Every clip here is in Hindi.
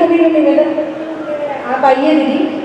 भी निवेदन, आप आइए दीदी।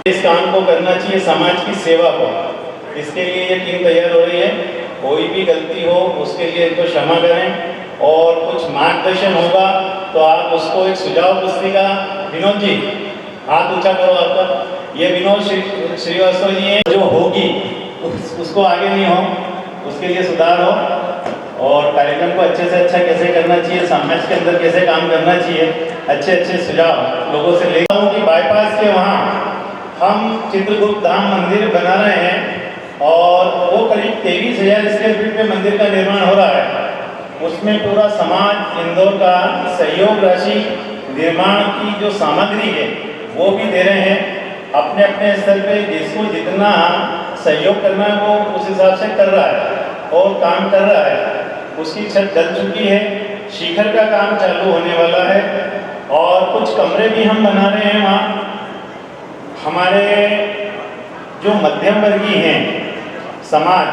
इस काम को करना चाहिए, समाज की सेवा को। इसके लिए ये टीम तैयार हो रही है। कोई भी गलती हो उसके लिए इनको क्षमा करें और कुछ मार्गदर्शन होगा तो आप उसको एक सुझाव पुस्तिका, विनोद जी हाथ ऊंचा करो आपका, ये विनोद श्रीवास्तव जी है, जो होगी उसको आगे नहीं हो, उसके लिए सुधार हो और कार्यक्रम को अच्छे से अच्छा कैसे करना चाहिए, समाज के अंदर कैसे काम करना चाहिए, अच्छे अच्छे सुझाव लोगों से लेता हूँ कि बाईपास के वहाँ हम चित्रगुप्त धाम मंदिर बना रहे हैं और वो करीब 23,000 स्क्वायर फीट में मंदिर का निर्माण हो रहा है। उसमें पूरा समाज इंदौर का सहयोग राशि, निर्माण की जो सामग्री है वो भी दे रहे हैं। अपने अपने स्तर पे जिसको जितना सहयोग करना है वो उस हिसाब से कर रहा है और काम कर रहा है। उसकी छत डल चुकी है, शिखर का काम चालू होने वाला है और कुछ कमरे भी हम बना रहे हैं वहाँ। हमारे जो मध्यम वर्गीय हैं समाज,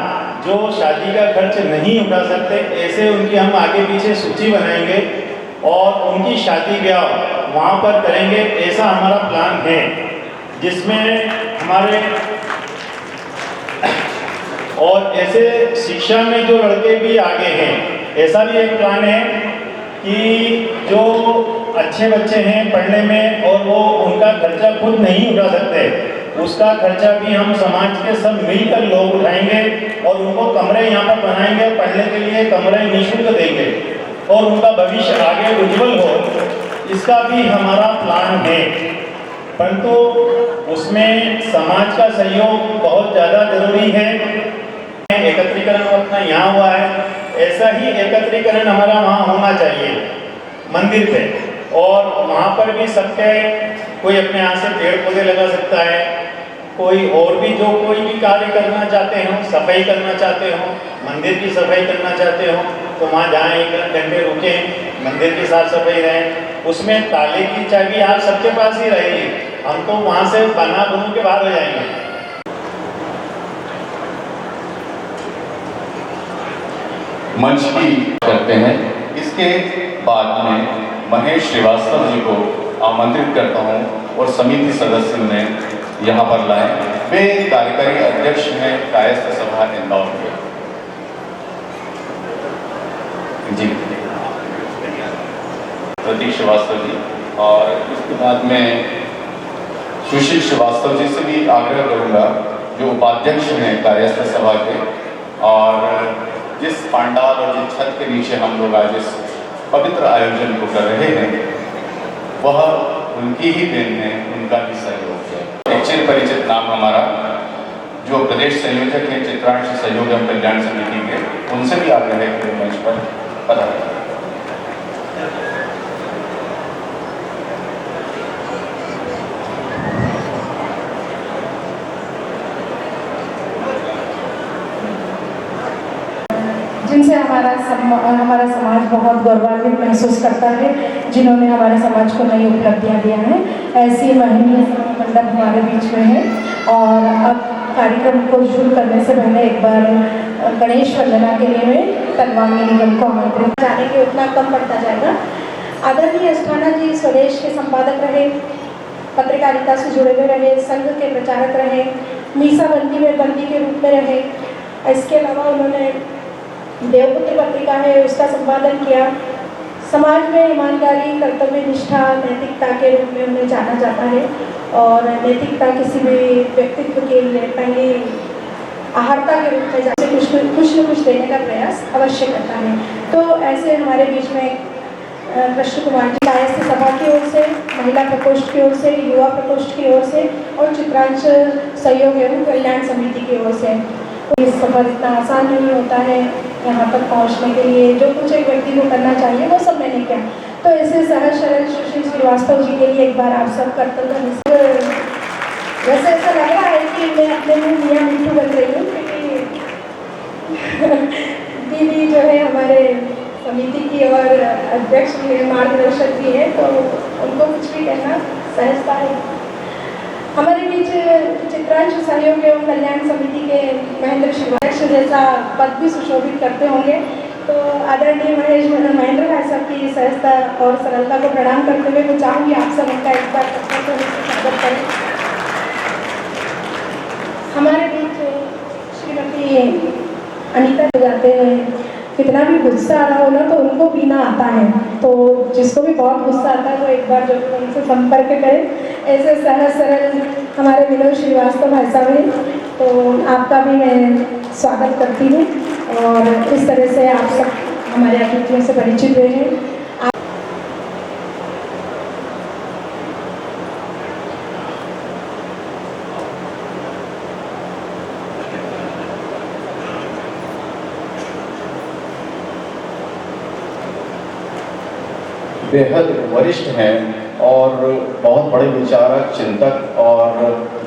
जो शादी का खर्च नहीं उठा सकते, ऐसे उनकी हम आगे पीछे सूची बनाएंगे और उनकी शादी ब्याह वहाँ पर करेंगे। ऐसा हमारा प्लान है जिसमें हमारे और ऐसे शिक्षा में जो लड़के भी आगे हैं, ऐसा भी एक प्लान है कि जो अच्छे बच्चे हैं पढ़ने में और वो उनका खर्चा खुद नहीं उठा सकते, उसका खर्चा भी हम समाज के सब मिलकर लोग उठाएंगे और उनको कमरे यहाँ पर बनाएंगे, पढ़ने के लिए कमरे निःशुल्क देंगे और उनका भविष्य आगे उज्जवल हो। इसका भी हमारा प्लान है, परंतु उसमें समाज का सहयोग बहुत ज़्यादा जरूरी है। एकत्रीकरण अपना यहाँ हुआ है, ऐसा ही एकत्रीकरण हमारा वहाँ होना चाहिए मंदिर पे, और वहाँ पर भी सबके कोई अपने यहाँ से पेड़ पौधे लगा सकता है, कोई और भी जो कोई भी कार्य करना चाहते हो, सफाई करना चाहते हो, मंदिर की सफाई करना चाहते हो तो वहाँ जहाँ 1 घंटे रुकें, मंदिर की साफ सफाई रहें। उसमें ताले की चाबी आप सबके पास ही रहेगी, हम तो वहाँ से बना बनू के बाहर हो जाएंगे। मंच की करते हैं। इसके बाद में महेश श्रीवास्तव जी को आमंत्रित करता हूं और समिति सदस्य ने यहाँ पर लाए। वे कार्यकारी अध्यक्ष हैं कायस्थ सभा इंदौर के। जी प्रतीक श्रीवास्तव जी, और इसके बाद में सुशील श्रीवास्तव जी से भी आग्रह करूँगा जो उपाध्यक्ष हैं कायस्थ सभा के, और जिस पंडाल और जिस छत के नीचे हम लोग आज इस पवित्र आयोजन को कर रहे हैं वह उनकी ही देन है, उनका ही सहयोग है। एक चिर परिचित नाम हमारा जो प्रदेश संयोजक हैं चित्रांश सहयोग एवं कल्याण समिति के, उनसे भी आग्रह है कि मंच पर पधारें। जिनसे हमारा समाज बहुत गौरवान्वित महसूस करता है, जिन्होंने हमारे समाज को नई उपलब्धियां दिया है। ऐसी महनीय मंडप हमारे बीच में है। और अब कार्यक्रम को शुरू करने से पहले एक बार गणेश वंदना के लिए मैं तनवांगी निगम को आमंत्रित जाने के उतना कम पड़ता जाएगा। आदरणीय अस्थाना जी स्वदेश के संपादक रहे, पत्रकारिता से जुड़े हुए रहे, संघ के प्रचारक रहे, मीसा बंदी में बंदी के रूप में रहे। इसके अलावा उन्होंने देवपुत्र पत्रिका है उसका संपादन किया, समाज में ईमानदारी, कर्तव्य निष्ठा, नैतिकता के रूप में उन्हें जाना जाता है और नैतिकता किसी भी व्यक्तित्व के लिए पहले आहारता के रूप में जाके कुछ न कुछ देने का प्रयास अवश्य करता है। तो ऐसे हमारे बीच में कृष्ण कुमार जी कायस्थ सभा की ओर से, महिला प्रकोष्ठ की ओर से, युवा प्रकोष्ठ की ओर से और चित्रांश सहयोग एवं कल्याण समिति की ओर से। तो ये सफर इतना आसान नहीं होता है यहाँ तक पहुँचने के लिए, जो कुछ एक व्यक्ति को करना चाहिए वो सब मैंने किया। तो ऐसे सहज सरल सुशील श्रीवास्तव जी के लिए एक बार आप सब कर्तव्य वैसे ऐसा लग रहा है कि मैं अपने में मियाँ मिट्टू बन रही हूँ, क्योंकि दीदी जो है हमारे समिति की और अध्यक्ष भी है, मार्गदर्शक भी है, तो उनको कुछ भी कहना सहजता है। हमारे बीच चित्रांश सहयोग एवं कल्याण समिति के महेंद्र शिवाध्यक्ष जैसा पद भी सुशोभित करते होंगे। तो आदरणीय महेंद्र भाई साहब की सहजता और सरलता को प्रणाम करते हुए मैं चाहूँगी आप सब उनका एक बार स्वागत करें। हमारे बीच श्रीमती अनीता जाते हैं, कितना भी गुस्सा आ रहा हो ना तो उनको पीना आता है, तो जिसको भी बहुत गुस्सा आता है वो एक बार जरूर उनसे संपर्क करें। ऐसे सहज सरल हमारे विनोद श्रीवास्तव भाई साहब हैं, तो आपका भी मैं स्वागत करती हूँ और इस तरह से आप सब हमारे अतिथियों से परिचित हुए हैं। बेहद वरिष्ठ हैं और बहुत बड़े विचारक, चिंतक और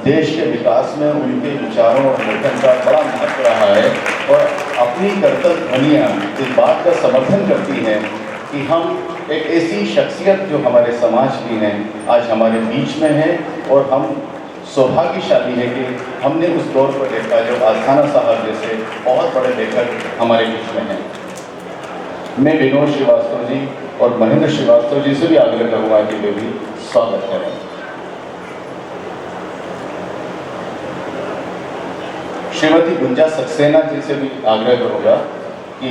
देश के विकास में उनके विचारों और लेखन का बड़ा महत्व रहा है और अपनी कर्तव्य ध्वनियाँ इस बात का समर्थन करती हैं कि हम एक ऐसी शख्सियत जो हमारे समाज की हैं आज हमारे बीच में है और हम सौभाग्यशाली है कि हमने उस दौर पर देखा जब आस्थाना साहब जैसे बहुत बड़े लेखक हमारे बीच में हैं। मैं विनोद श्रीवास्तव जी और महेंद्र श्रीवास्तव जी से भी आग्रह करूंगा कि वे भी स्वागत करें। श्रीमती गुंजा सक्सेना जी से भी आग्रह करूंगा कि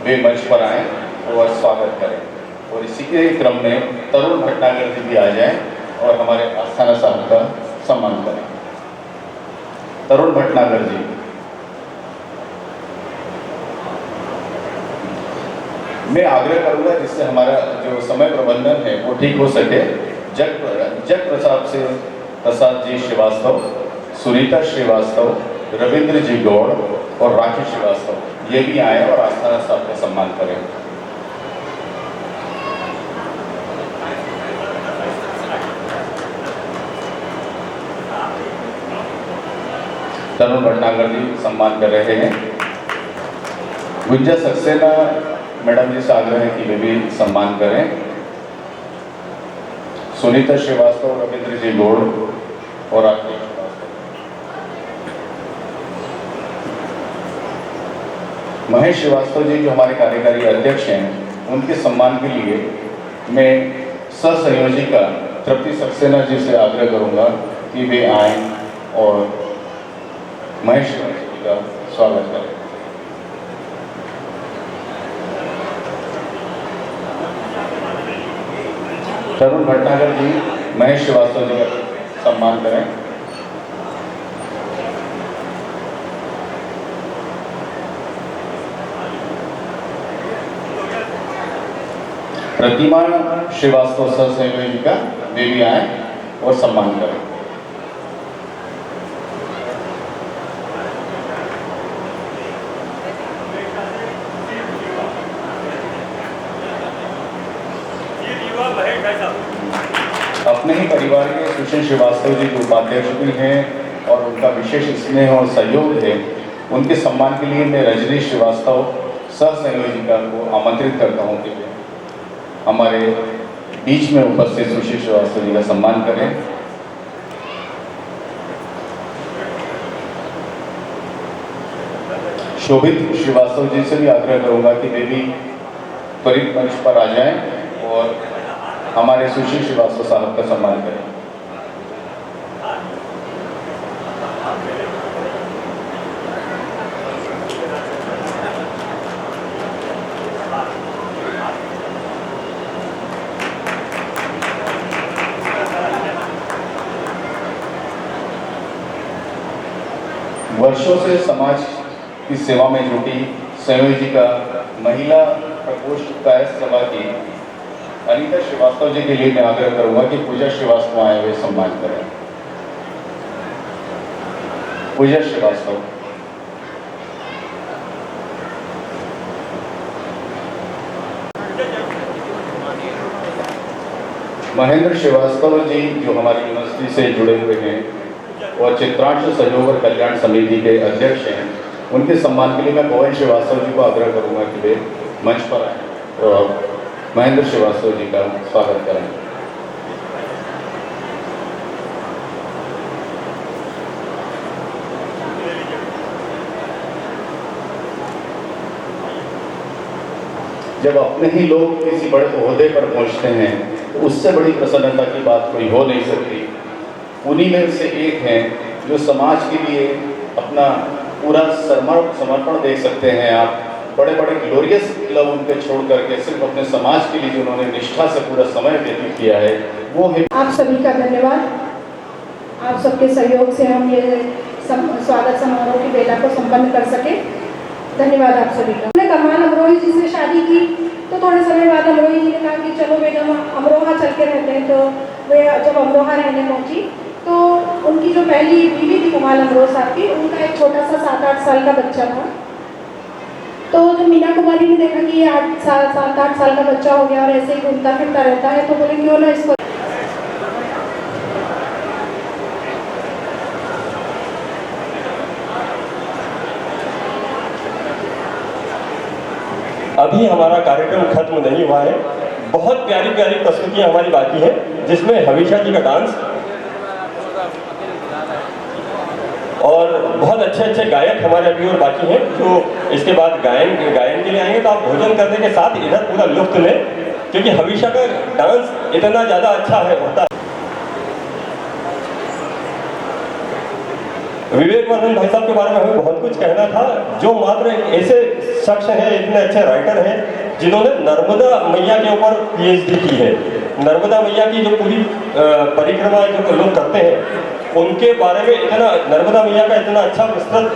वे मंच पर आएं और स्वागत करें। और इसी के क्रम में तरुण भटनागर जी भी आ जाएं और हमारे आस्थाना साहब का सम्मान करें। तरुण भटनागर जी। मैं आग्रह करूंगा जिससे हमारा जो समय प्रबंधन है वो ठीक हो सके। जग प्रसाद जी श्रीवास्तव, सुनीता श्रीवास्तव, रविंद्र जी गौड़ और राखी श्रीवास्तव ये भी आए और आस्थाना साहब का सम्मान करें। तरुण भटनागर जी सम्मान कर रहे हैं। गुंजा सक्सेना मैडम जी से आग्रह है कि वे भी सम्मान करें। सुनीता श्रीवास्तव, रविंद्र जी गौड़ और राखी श्रीवास्तव। महेश श्रीवास्तव जी जो हमारे कार्यकारी अध्यक्ष हैं, उनके सम्मान के लिए मैं सहसंयोजिका तृप्ति सक्सेना जी से आग्रह करूंगा कि वे आएं और महेश श्रीवास्तव जी का स्वागत करें। तरुण भटनागर जी महेश श्रीवास्तव जी का सम्मान करें। प्रतिमा श्रीवास्तव सहसंयोजिका वे भी आए और सम्मान करें। अपने ही परिवार के सुशील श्रीवास्तव जी जो उपाध्यक्ष भी हैं और उनका विशेष स्नेह और सहयोग है, उनके सम्मान के लिए मैं रजनी श्रीवास्तव सहसंयोजिका को आमंत्रित करता हूं कि हमारे बीच में उपस्थित सुशील श्रीवास्तव जी का सम्मान करें। शोभित श्रीवास्तव जी से भी आग्रह करूंगा कि वे भी त्वरित मंच पर आ जाएं और हमारे सुशील श्रीवास्तव साहब का सम्मान करें। वर्षों से समाज की सेवा में जुटी संयोजिका महिला प्रकोष्ठ कायस्थ सभा की अनीता श्रीवास्तव जी के लिए मैं आग्रह करूंगा कि पूजा श्रीवास्तव आए हुए सम्मान करें। पूजा श्रीवास्तव। महेंद्र श्रीवास्तव जी जो हमारी यूनिवर्सिटी से जुड़े हुए हैं और चित्रांश सहयोग और कल्याण समिति के अध्यक्ष हैं, उनके सम्मान के लिए मैं पवन श्रीवास्तव जी को आग्रह करूंगा कि वे मंच पर आए और महेंद्र श्रीवास्तव जी का स्वागत करें। जब अपने ही लोग किसी बड़े ओहदे पर पहुंचते हैं तो उससे बड़ी प्रसन्नता की बात कोई हो नहीं सकती। उन्हीं में से एक हैं जो समाज के लिए अपना पूरा समर्पण दे सकते हैं। आप बड़े बड़े ग्लोरियस क्लब उनके छोड़ करके सिर्फ अपने समाज के लिए जो उन्होंने निष्ठा से पूरा समय व्यतीत किया है वो है। आप सभी का धन्यवाद। आप सबके सहयोग से हम ये स्वागत समारोह की बेला को संपन्न कर सके। धन्यवाद आप सभी का। हमने कमाल अमरोही जी से शादी की तो थोड़े समय बाद अमरोही जी ने कहा कि चलो बेगम अमरोहा चल के रहते हैं। तो वे जब अमरोहा रहने पहुंची तो उनकी जो पहली बीवी थी कमाल अमरोह साहब की, उनका एक छोटा सा 7-8 साल का बच्चा था। तो जब मीना कुमारी ने देखा कि ये 7-8 साल का बच्चा हो गया और ऐसे ही घूमता फिरता रहता है, तो बोले क्यों ना इसको। अभी हमारा कार्यक्रम खत्म नहीं हुआ है। बहुत प्यारी प्यारी प्रस्तुतियां हमारी बाकी हैं, जिसमें हवीशा जी का डांस और बहुत अच्छे अच्छे गायक हमारे अभी और बाकी हैं जो इसके बाद गायन के लिए आएंगे। तो आप भोजन करने के साथ इधर पूरा लुत्फ लें, क्योंकि हवीशा का डांस इतना ज़्यादा अच्छा होता है। विवेक वर्धन भाई साहब के बारे में हमें बहुत कुछ कहना था, जो मात्र ऐसे शख्स हैं, इतने अच्छे राइटर हैं जिन्होंने नर्मदा मैया के ऊपर PhD की है। नर्मदा मैया की जो पूरी परिक्रमा जो लोग करते हैं उनके बारे में इतना, नर्मदा मैया का इतना अच्छा विस्तृत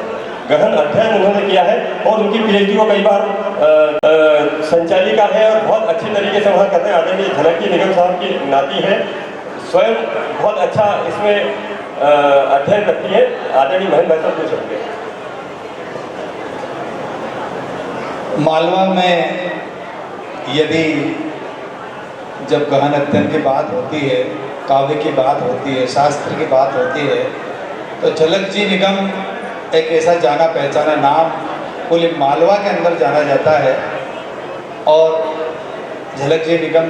गहन अध्ययन उन्होंने किया है और उनकी PhD को कई बार संचालिका है और बहुत अच्छी तरीके से वहाँ करते हैं। आदरणीय झलकी निगम साहब की नाती है, स्वयं बहुत अच्छा इसमें अध्ययन करती है। आदरणीय महेंद्र भाई साहब पूछ सकते हैं। मालवा में यदि जब गहन अध्ययन की बात होती है, काव्य की बात होती है, शास्त्र की बात होती है, तो झलक जी निगम एक ऐसा जाना पहचाना नाम पूरे मालवा के अंदर जाना जाता है। और झलक जी निगम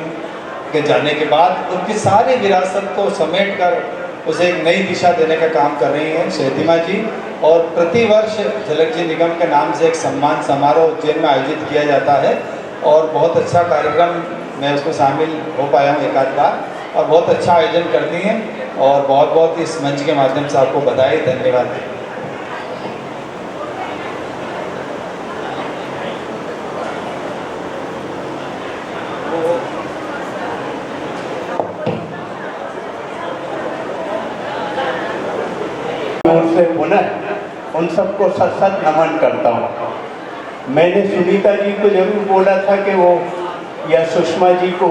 के जाने के बाद उनकी सारी विरासत को समेट कर उसे एक नई दिशा देने का काम कर रही हैं शहतिमा जी। और प्रतिवर्ष झलक जी निगम के नाम से एक सम्मान समारोह उज्जैन में आयोजित किया जाता है और बहुत अच्छा कार्यक्रम, मैं उसमें शामिल हो पाया हूँ एक आध बार, और बहुत अच्छा आयोजन करती हैं। और बहुत बहुत इस मंच के माध्यम से आपको बधाई, धन्यवाद। से पुनः उन सबको सत सत नमन करता हूँ। मैंने सुनीता जी को जरूर बोला था कि वो या सुषमा जी को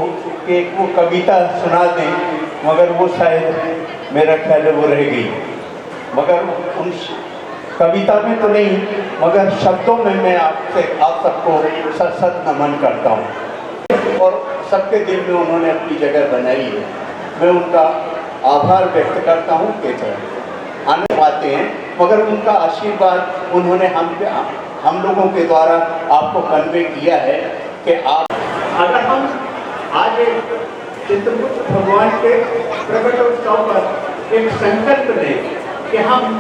कि वो कविता सुना दें, मगर वो शायद मेरा ख्याल है वो रह गई। मगर उन कविता में तो नहीं, मगर शब्दों में मैं आप सबको सत सत नमन करता हूँ और सबके दिल में उन्होंने अपनी जगह बनाई है। मैं उनका आभार व्यक्त करता हूँ कि आने पाते हैं, मगर उनका आशीर्वाद उन्होंने हम लोगों के द्वारा आपको कन्वे किया है कि आप, अगर हम आज चित्रगुप्त भगवान के प्रकटोत्सव पर एक संकल्प लें कि हम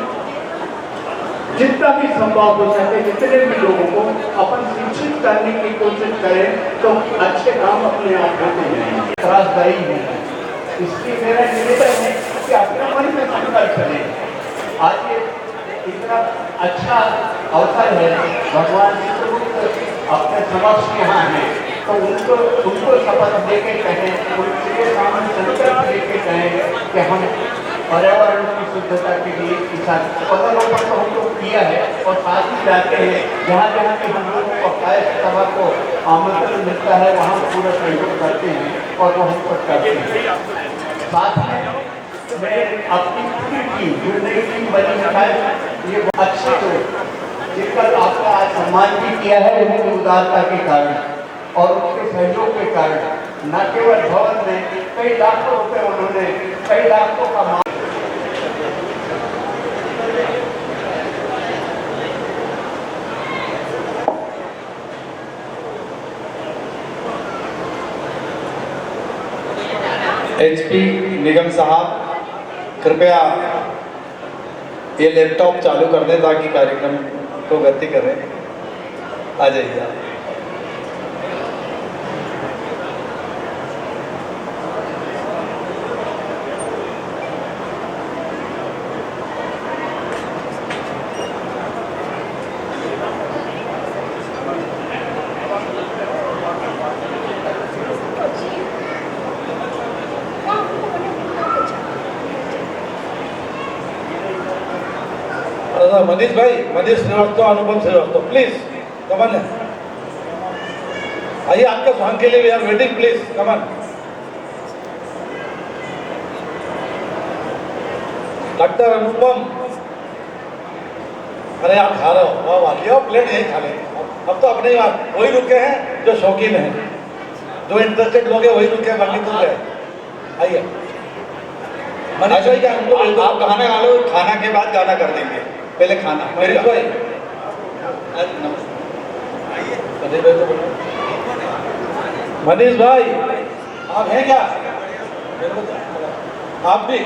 जितना भी संभव हो सके जितने भी लोगों को अपन शिक्षित करने की कोशिश करें तो अच्छे काम अपने आप होते जाएंगे। त्रासदायी है, इसलिए मेरा निवेदन है कि अपने मन में संकल्प करें। आज ये इतना अच्छा अवसर है, भगवान अपने समक्ष यहाँ हैं, तो उनको शपथ लेके कहें, उनके सामने संकल्प लेके कहें कि हम पर्यावरण की शुद्धता के लिए किसान पौधारोपण तो हम लोग किया है और साथ ही जाते हैं जहाँ जहाँ पे हम लोगों को कायस्थ सभा को आमंत्रण मिलता है वहाँ पूरा सहयोग करते हैं और वो हम पर करते हैं। साथ में मैं अपनी पूरी टीम जो नई टीम बनी है ये अच्छे लोग जिनका आपका आज सम्मान भी किया है उनकी उदारता के कारण और उनके सहयोग के कारण न केवल भवन में कई लाखों रुपए उन्होंने कई लाखों का एचपी निगम साहब कृपया ये लैपटॉप चालू कर दें ताकि कार्यक्रम को गति करें। आ जाइए आप। मनीष भाई, मनीष श्रीवास्तव, अनुपम श्रीवास्तव, प्लीज कमन है, आइए आपका स्वागत के लिए we are waiting, please come on. Doctor Anupam, अरे आप खा रहे हो, वाह वाह, लियो प्लेट यही खा ले। अब तो अपने वही रुके हैं जो शौकीन है, जो इंटरेस्टेड लोग हैं वही रुके हैं, बाकी तो गए। आइए मनीष भाई, क्या हमको आप खाना खा लो, खाना के बाद गाना कर देंगे, पहले खाना। मनीष भाई, मनीष भाई आप हैं क्या? आप भी